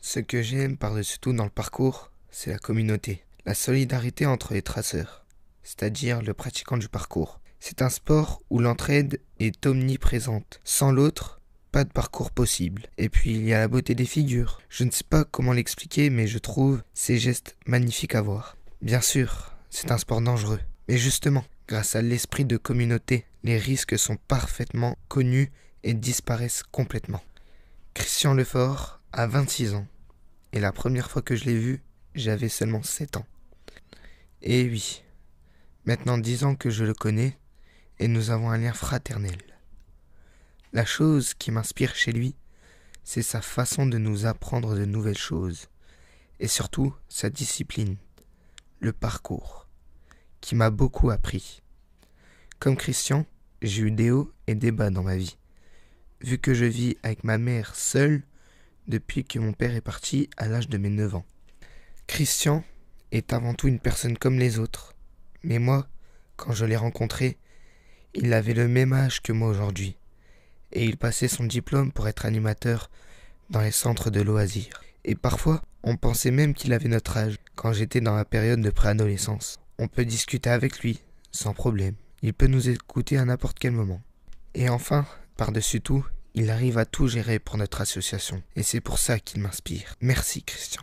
Ce que j'aime par-dessus tout dans le parcours, c'est la communauté, la solidarité entre les traceurs, c'est-à-dire le pratiquant du parcours. C'est un sport où l'entraide est omniprésente. Sans l'autre, pas de parcours possible. Et puis il y a la beauté des figures. Je ne sais pas comment l'expliquer, mais je trouve ces gestes magnifiques à voir. Bien sûr, c'est un sport dangereux. Mais justement, grâce à l'esprit de communauté, les risques sont parfaitement connus et disparaissent complètement. Christian Lefort a 26 ans. Et la première fois que je l'ai vu, j'avais seulement 7 ans. Et oui, maintenant 10 ans que je le connais, et nous avons un lien fraternel. La chose qui m'inspire chez lui, c'est sa façon de nous apprendre de nouvelles choses, et surtout sa discipline, le parcours, qui m'a beaucoup appris. Comme Christian, j'ai eu des hauts et des bas dans ma vie. Vu que je vis avec ma mère seule depuis que mon père est parti à l'âge de mes 9 ans. Christian est avant tout une personne comme les autres, mais moi, quand je l'ai rencontré, il avait le même âge que moi aujourd'hui, et il passait son diplôme pour être animateur dans les centres de loisirs. Et parfois, on pensait même qu'il avait notre âge, quand j'étais dans la période de préadolescence. On peut discuter avec lui, sans problème. Il peut nous écouter à n'importe quel moment. Et enfin, par-dessus tout, il arrive à tout gérer pour notre association. Et c'est pour ça qu'il m'inspire. Merci Christian.